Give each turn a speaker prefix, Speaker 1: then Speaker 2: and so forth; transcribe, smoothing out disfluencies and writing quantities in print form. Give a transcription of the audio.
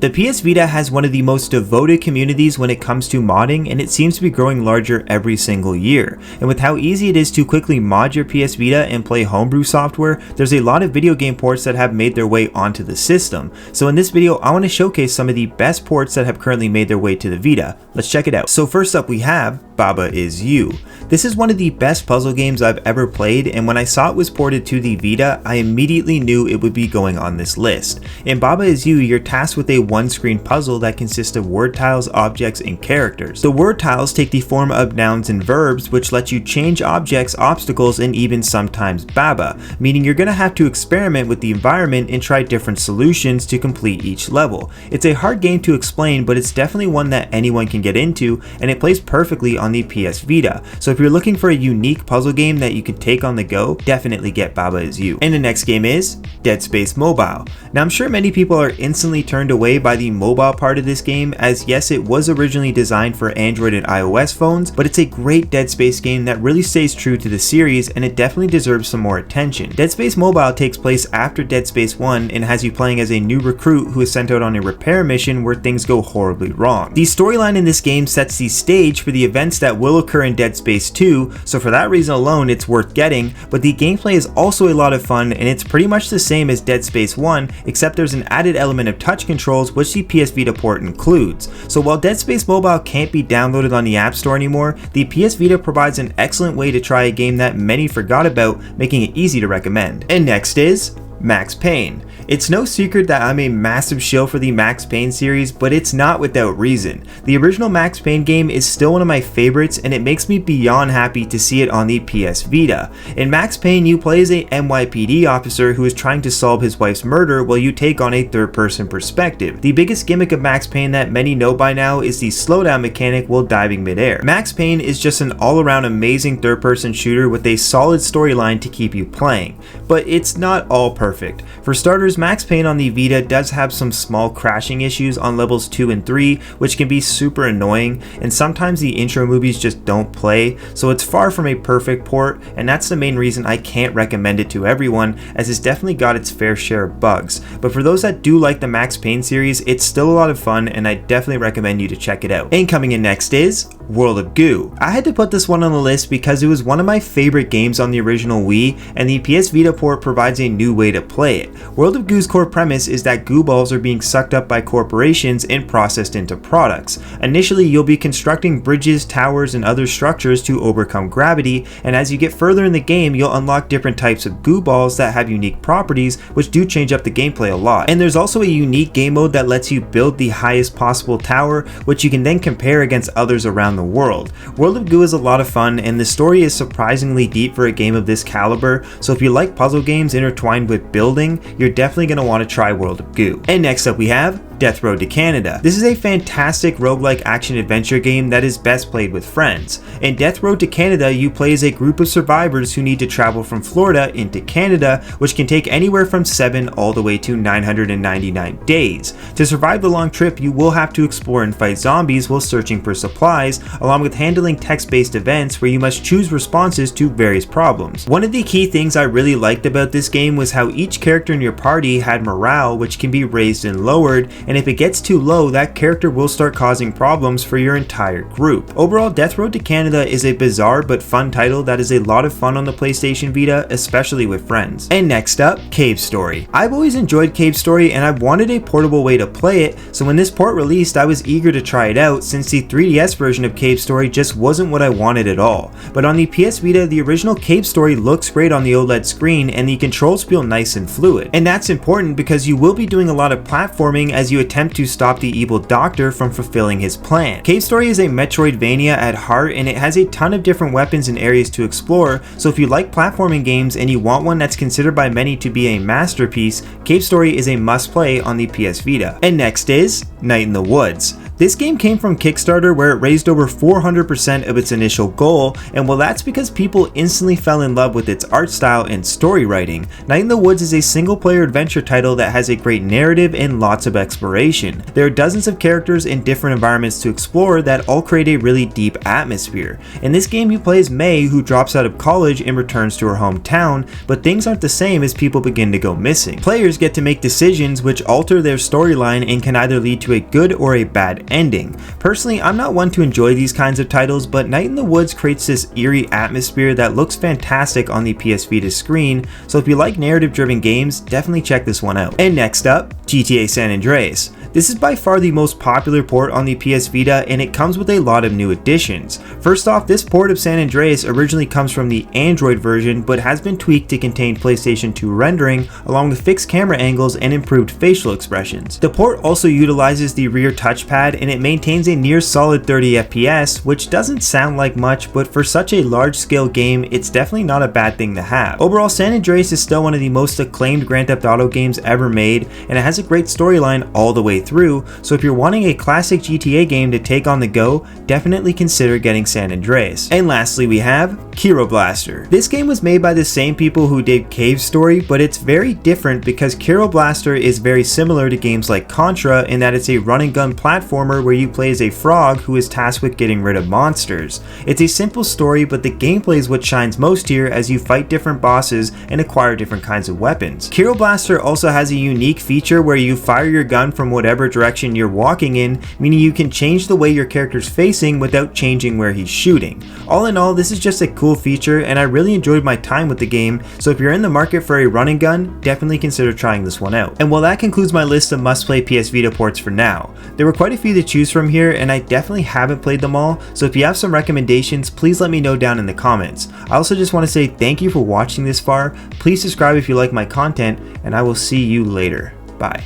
Speaker 1: The PS Vita has one of the most devoted communities when it comes to modding, and it seems to be growing larger every single year. And with how easy it is to quickly mod your PS Vita and play homebrew software, there's a lot of video game ports that have made their way onto the system. So in this video, I want to showcase some of the best ports that have currently made their way to the Vita. Let's check it out. So first up we have Baba Is You. This is one of the best puzzle games I've ever played, and when I saw it was ported to the Vita, I immediately knew it would be going on this list. In Baba Is You, you're tasked with a one-screen puzzle that consists of word tiles, objects, and characters. The word tiles take the form of nouns and verbs, which let you change objects, obstacles, and even sometimes Baba, meaning you're going to have to experiment with the environment and try different solutions to complete each level. It's a hard game to explain, but it's definitely one that anyone can get into, and it plays perfectly on the PS Vita. So if you're looking for a unique puzzle game that you can take on the go, definitely get Baba Is You. And the next game is Dead Space Mobile. Now I'm sure many people are instantly turned away by the mobile part of this game, as yes, it was originally designed for Android and iOS phones, but it's a great Dead Space game that really stays true to the series, and it definitely deserves some more attention. Dead Space Mobile takes place after Dead Space 1 and has you playing as a new recruit who is sent out on a repair mission where things go horribly wrong. The storyline in this game sets the stage for the events that will occur in Dead Space 2, so for that reason alone it's worth getting, but the gameplay is also a lot of fun, and it's pretty much the same as Dead Space 1, except there's an added element of touch controls which the PS Vita port includes. So while Dead Space Mobile can't be downloaded on the App Store anymore, the PS Vita provides an excellent way to try a game that many forgot about, making it easy to recommend. And next is Max Payne. It's no secret that I'm a massive shill for the Max Payne series, but it's not without reason. The original Max Payne game is still one of my favorites, and it makes me beyond happy to see it on the PS Vita. In Max Payne, you play as a NYPD officer who is trying to solve his wife's murder while you take on a third-person perspective. The biggest gimmick of Max Payne that many know by now is the slowdown mechanic while diving midair. Max Payne is just an all-around amazing third-person shooter with a solid storyline to keep you playing, but it's not all perfect. For starters, Max Payne on the Vita does have some small crashing issues on levels 2 and 3, which can be super annoying, and sometimes the intro movies just don't play, so it's far from a perfect port, and that's the main reason I can't recommend it to everyone, as it's definitely got its fair share of bugs. But for those that do like the Max Payne series, it's still a lot of fun, and I definitely recommend you to check it out. And coming in next is World of Goo. I had to put this one on the list because it was one of my favorite games on the original Wii, and the PS Vita port provides a new way to play it. World of Goo's core premise is that goo balls are being sucked up by corporations and processed into products. Initially, you'll be constructing bridges, towers, and other structures to overcome gravity, and as you get further in the game, you'll unlock different types of goo balls that have unique properties, which do change up the gameplay a lot. And there's also a unique game mode that lets you build the highest possible tower, which you can then compare against others around the world. World of Goo is a lot of fun, and the story is surprisingly deep for a game of this caliber, so if you like puzzle games intertwined with building, you're definitely going to want to try World of Goo. And next up we have Death Road to Canada. This is a fantastic roguelike action-adventure game that is best played with friends. In Death Road to Canada, you play as a group of survivors who need to travel from Florida into Canada, which can take anywhere from 7 all the way to 999 days. To survive the long trip, you will have to explore and fight zombies while searching for supplies, along with handling text-based events where you must choose responses to various problems. One of the key things I really liked about this game was how each character in your party had morale, which can be raised and lowered, and if it gets too low, that character will start causing problems for your entire group. Overall, Death Road to Canada is a bizarre but fun title that is a lot of fun on the PlayStation Vita, especially with friends. And next up, Cave Story. I've always enjoyed Cave Story, and I wanted a portable way to play it, so when this port released, I was eager to try it out, since the 3DS version of Cave Story just wasn't what I wanted at all. But on the PS Vita, the original Cave Story looks great on the OLED screen, and the controls feel nice and fluid. And that's important because you will be doing a lot of platforming as you attempt to stop the evil doctor from fulfilling his plan. Cave Story is a Metroidvania at heart, and it has a ton of different weapons and areas to explore, so if you like platforming games and you want one that's considered by many to be a masterpiece, Cave Story is a must play on the PS Vita. And next is Night in the Woods. This game came from Kickstarter where it raised over 400% of its initial goal, and well, that's because people instantly fell in love with its art style and story writing. Night in the Woods is a single player adventure title that has a great narrative and lots of exploration. There are dozens of characters in different environments to explore that all create a really deep atmosphere. In this game you play as May, who drops out of college and returns to her hometown, but things aren't the same as people begin to go missing. Players get to make decisions which alter their storyline and can either lead to a good or a bad ending. Personally, I'm not one to enjoy these kinds of titles, but Night in the Woods creates this eerie atmosphere that looks fantastic on the PS Vita screen, so if you like narrative driven games, definitely check this one out. And next up, GTA San Andreas. This is by far the most popular port on the PS Vita, and it comes with a lot of new additions. First off, this port of San Andreas originally comes from the Android version, but has been tweaked to contain PlayStation 2 rendering, along with fixed camera angles and improved facial expressions. The port also utilizes the rear touchpad, and it maintains a near solid 30 FPS, which doesn't sound like much, but for such a large scale game, it's definitely not a bad thing to have. Overall, San Andreas is still one of the most acclaimed Grand Theft Auto games ever made, and it has a great storyline all the way through, so if you're wanting a classic GTA game to take on the go, definitely consider getting San Andreas. And lastly, we have KIRO Blaster. This game was made by the same people who did Cave Story, but it's very different because KIRO Blaster is very similar to games like Contra in that it's a run and gun platformer where you play as a frog who is tasked with getting rid of monsters. It's a simple story, but the gameplay is what shines most here as you fight different bosses and acquire different kinds of weapons. KIRO Blaster also has a unique feature where you fire your gun from whatever direction you're walking in, meaning you can change the way your character's facing without changing where he's shooting. All in all, this is just a cool feature, and I really enjoyed my time with the game, so if you're in the market for a run and gun, definitely consider trying this one out. And well, that concludes my list of must-play PS Vita ports for now. There were quite a few to choose from here, and I definitely haven't played them all, so if you have some recommendations, please let me know down in the comments. I also just want to say thank you for watching this far. Please subscribe if you like my content, and I will see you later. Bye.